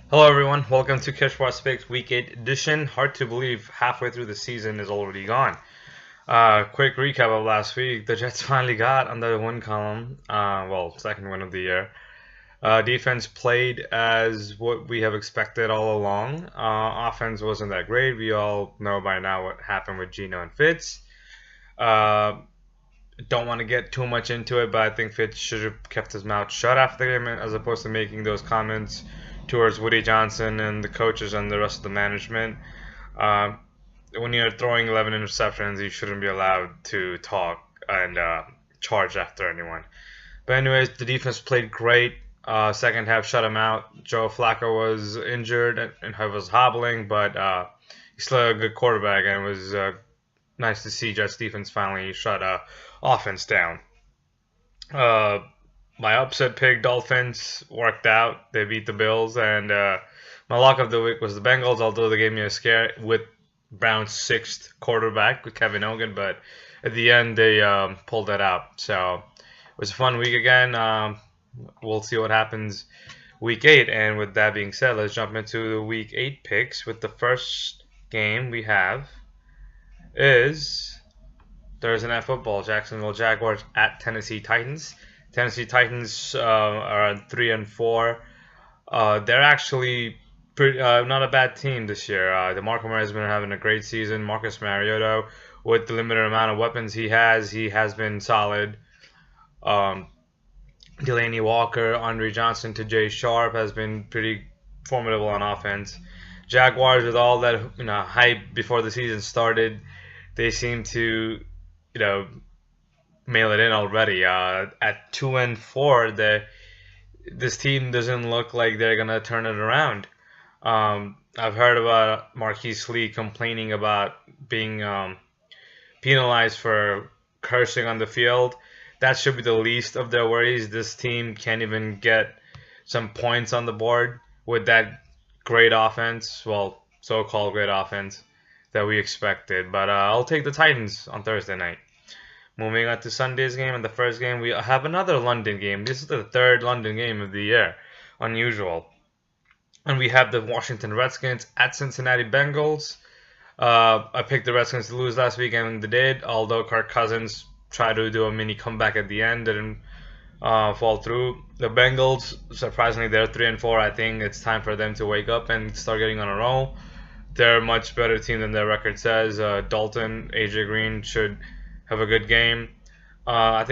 Hello everyone, welcome to Kishwa Picks Week 8 edition. Hard to believe halfway through the season is already gone. Quick recap of last week. The Jets finally got on the win column. Second win of the year. Defense played as what we have expected all along. Offense wasn't that great. We all know by now what happened with Geno and Fitz. Don't want to get too much into it, but I think Fitz should have kept his mouth shut after the game as opposed to making those comments towards Woody Johnson and the coaches and the rest of the management. When you're throwing 11 interceptions, you shouldn't be allowed to talk and charge after anyone. But anyways, the defense played great. Second half shut him out. Joe Flacco was injured and was hobbling, but he's still a good quarterback, and it was nice to see Jets defense finally shut offense down. My upset pick, Dolphins, worked out. They beat the Bills, and my lock of the week was the Bengals, although they gave me a scare with Brown's sixth quarterback with Kevin Hogan, but at the end they pulled that out. So it was a fun week again. We'll see what happens week 8, and with that being said, let's jump into the week 8 picks. With the first game we have is Thursday Night Football, Jacksonville Jaguars at Tennessee Titans. Tennessee Titans are 3-4. They're actually not a bad team this year. DeMarco Murray's been having a great season. Marcus Mariota, with the limited amount of weapons he has been solid. Delaney Walker, Andre Johnson to Jay Sharp has been pretty formidable on offense. Jaguars, with all that hype before the season started, they seem to mail it in already. At 2-4, this team doesn't look like they're gonna turn it around. I've heard about Marquise Lee complaining about being penalized for cursing on the field. That should be the least of their worries. This team can't even get some points on the board with that great offense, well, so-called great offense that we expected. But I'll take the Titans on Thursday night. Moving on to Sunday's game, and the first game, we have another London game. This is the third London game of the year. Unusual. And we have the Washington Redskins at Cincinnati Bengals. I picked the Redskins to lose last week, and they did, although Kirk Cousins tried to do a mini comeback at the end, didn't fall through. The Bengals, surprisingly, they're 3-4. I think it's time for them to wake up and start getting on a roll. They're a much better team than their record says. Dalton, AJ Green should have a good game. I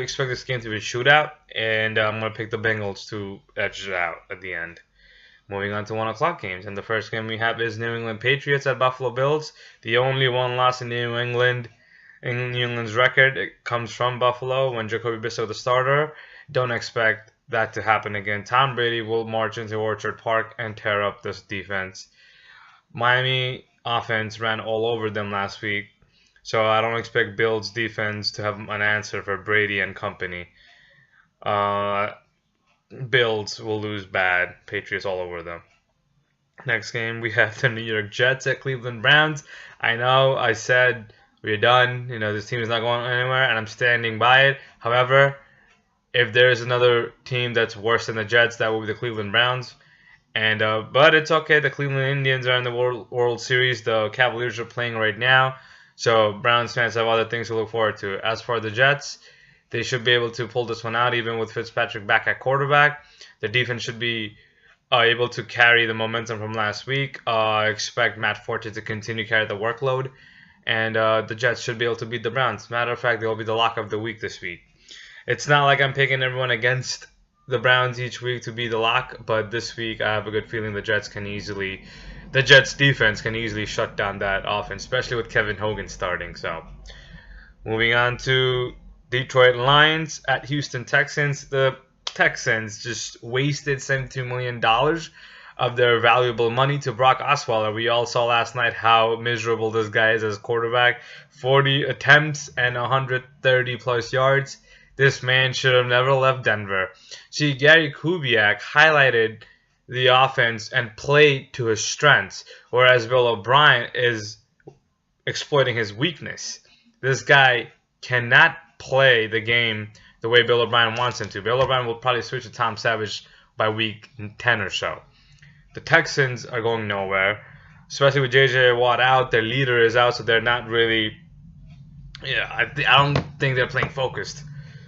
expect this game to be a shootout, and I'm going to pick the Bengals to edge it out at the end. Moving on to 1 o'clock games, and the first game we have is New England Patriots at Buffalo Bills. The only one loss in New England. In New England's record, it comes from Buffalo when Jacoby Brissett was the starter. Don't expect that to happen again. Tom Brady will march into Orchard Park and tear up this defense. Miami offense ran all over them last week, so I don't expect Bills defense to have an answer for Brady and company. Bills will lose bad. Patriots all over them. Next game, we have the New York Jets at Cleveland Browns. I know I said we're done. This team is not going anywhere, and I'm standing by it. However, if there is another team that's worse than the Jets, that will be the Cleveland Browns. But it's okay. The Cleveland Indians are in the World Series. The Cavaliers are playing right now. So Browns fans have other things to look forward to. As for the Jets, they should be able to pull this one out, even with Fitzpatrick back at quarterback. The defense should be able to carry the momentum from last week. I expect Matt Forte to continue to carry the workload. And the Jets should be able to beat the Browns. Matter of fact, they will be the lock of the week this week. It's not like I'm picking everyone against the Browns each week to be the lock, but this week I have a good feeling the Jets defense can easily shut down that offense, especially with Kevin Hogan starting. So, moving on to Detroit Lions at Houston Texans. The Texans just wasted $72 million of their valuable money to Brock Osweiler. We all saw last night how miserable this guy is as quarterback. 40 attempts and 130 plus yards. This man should have never left Denver. See, Gary Kubiak highlighted the offense and played to his strengths, whereas Bill O'Brien is exploiting his weakness. This guy cannot play the game the way Bill O'Brien wants him to. Bill O'Brien will probably switch to Tom Savage by week 10 or so. The Texans are going nowhere, especially with J.J. Watt out. Their leader is out, so they're not really. Yeah, I don't think they're playing focused.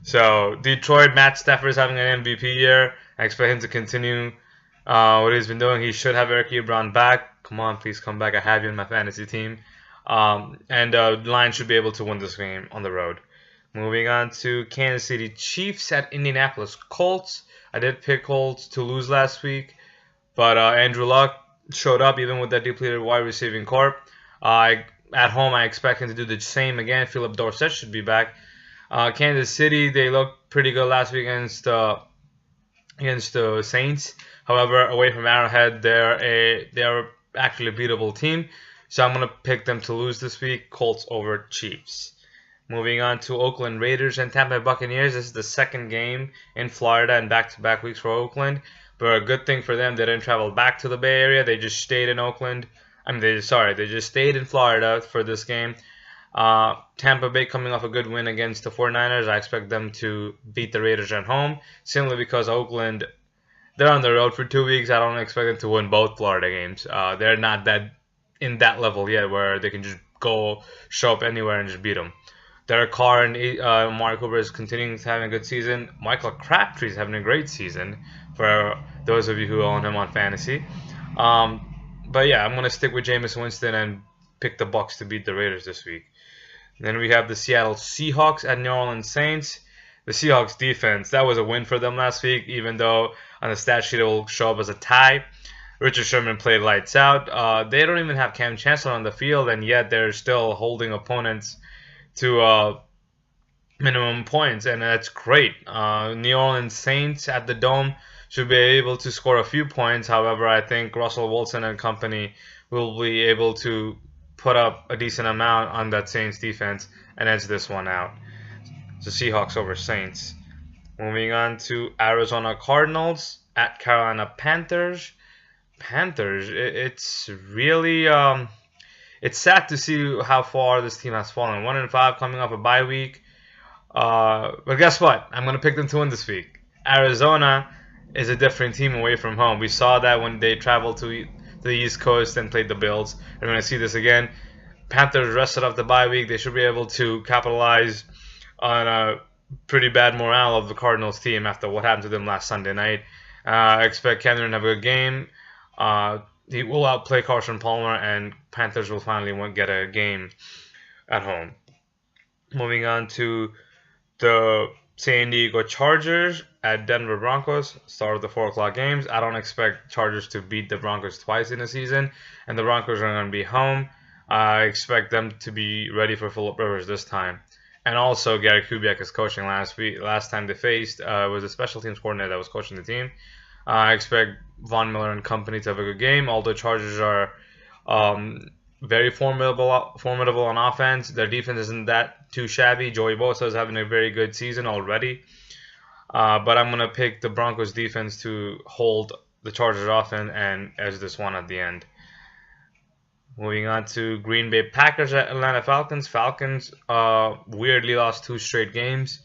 So Detroit, Matt Stafford is having an MVP year. I expect him to continue what he's been doing. He should have Eric Ebron back. Come on, please come back. I have you in my fantasy team. And Lions should be able to win this game on the road. Moving on to Kansas City Chiefs at Indianapolis Colts. I did pick Colts to lose last week, but Andrew Luck showed up even with that depleted wide receiving corps. At home, I expect him to do the same again. Philip Dorsett should be back. Kansas City, they looked pretty good last week against the Saints. However, away from Arrowhead, they're actually a beatable team. So I'm gonna pick them to lose this week. Colts over Chiefs. Moving on to Oakland Raiders and Tampa Bay Buccaneers. This is the second game in Florida and back-to-back weeks for Oakland. But a good thing for them, they didn't travel back to the Bay Area. They just stayed in Oakland. They just stayed in Florida for this game. Tampa Bay coming off a good win against the 49ers. I expect them to beat the Raiders at home, simply because Oakland, they're on the road for 2 weeks. I don't expect them to win both Florida games. They're not in that level yet where they can just show up anywhere and just beat them. Derek Carr and Mark Cooper is continuing to have a good season. Michael Crabtree is having a great season for those of you who own him on fantasy. But yeah, I'm going to stick with Jameis Winston and pick the Bucs to beat the Raiders this week. Then we have the Seattle Seahawks at New Orleans Saints. The Seahawks defense, that was a win for them last week, even though on the stat sheet it will show up as a tie. Richard Sherman played lights out. They don't even have Cam Chancellor on the field, and yet they're still holding opponents to minimum points, and that's great. New Orleans Saints at the Dome should be able to score a few points. However, I think Russell Wilson and company will be able to put up a decent amount on that Saints defense and edge this one out. So Seahawks over Saints. Moving on to Arizona Cardinals at Carolina Panthers. It's really it's sad to see how far this team has fallen. 1-5 coming off a bye week. But guess what? I'm going to pick them to win this week. Arizona is a different team away from home. We saw that when they traveled to the East Coast and played the Bills. We're going to see this again. Panthers rested off the bye week. They should be able to capitalize on a pretty bad morale of the Cardinals team after what happened to them last Sunday night. I expect Cameron to have a good game. He will outplay Carson Palmer, and Panthers will finally get a game at home. Moving on to the San Diego Chargers at Denver Broncos. Start of the 4 o'clock games. I don't expect Chargers to beat the Broncos twice in a season, and the Broncos are going to be home. I expect them to be ready for Phillip Rivers this time. And also, Gary Kubiak is coaching last time they faced was a special teams coordinator that was coaching the team. I expect Von Miller and company to have a good game. Although Chargers are very formidable on offense, their defense isn't that too shabby. Joey Bosa is having a very good season already. But I'm going to pick the Broncos defense to hold the Chargers offense and edge this one at the end. Moving on to Green Bay Packers at Atlanta Falcons. Falcons weirdly lost 2 straight games.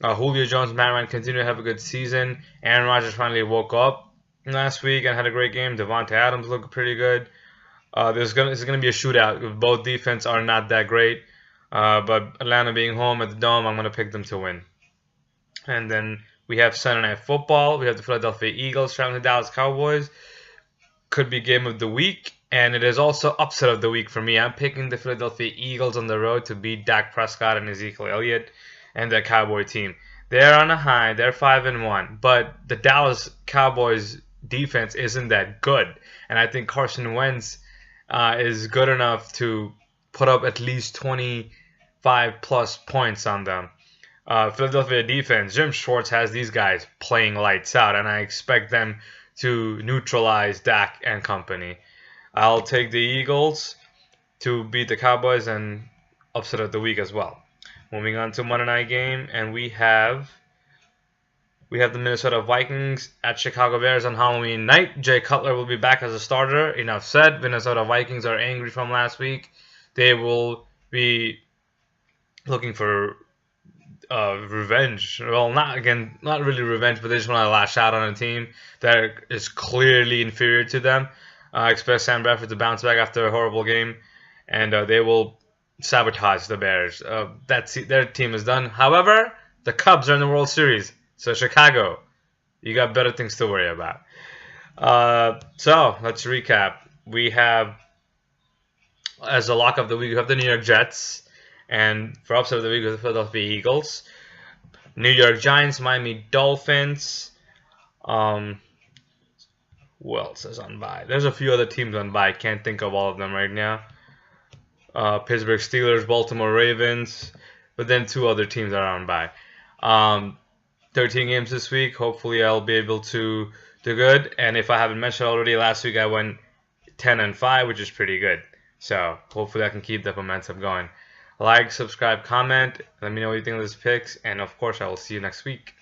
Julio Jones, Matt Ryan continue to have a good season. Aaron Rodgers finally woke up last week and had a great game. Devontae Adams looked pretty good. This is going to be a shootout. Both defense are not that great. But Atlanta being home at the Dome, I'm going to pick them to win. And then we have Sunday Night Football. We have the Philadelphia Eagles traveling to Dallas Cowboys. Could be game of the week. And it is also upset of the week for me. I'm picking the Philadelphia Eagles on the road to beat Dak Prescott and Ezekiel Elliott and the Cowboy team. They're on a high. They're 5-1. But the Dallas Cowboys defense isn't that good. And I think Carson Wentz is good enough to put up at least 25-plus points on them. Philadelphia defense, Jim Schwartz has these guys playing lights out, and I expect them to neutralize Dak and company. I'll take the Eagles to beat the Cowboys and upset of the week as well. Moving on to Monday night game, and we have the Minnesota Vikings at Chicago Bears on Halloween night. Jay Cutler will be back as a starter. Enough said. Minnesota Vikings are angry from last week. They will be looking for revenge. Well, not really revenge, but they just want to lash out on a team that is clearly inferior to them. I expect Sam Bradford to bounce back after a horrible game, and they will sabotage the Bears. Their team is done. However, the Cubs are in the World Series, so Chicago, you got better things to worry about. So let's recap. We have, as a lock of the week, we have the New York Jets, and for upset of the week, we have the Philadelphia Eagles, New York Giants, Miami Dolphins. Who else is on bye? There's a few other teams on bye. Can't think of all of them right now. Pittsburgh Steelers, Baltimore Ravens, but then two other teams are on bye. 13 games this week. Hopefully, I'll be able to do good. And if I haven't mentioned already, last week I went 10-5, which is pretty good. So hopefully, I can keep the momentum going. Like, subscribe, comment. Let me know what you think of this picks, and of course, I will see you next week.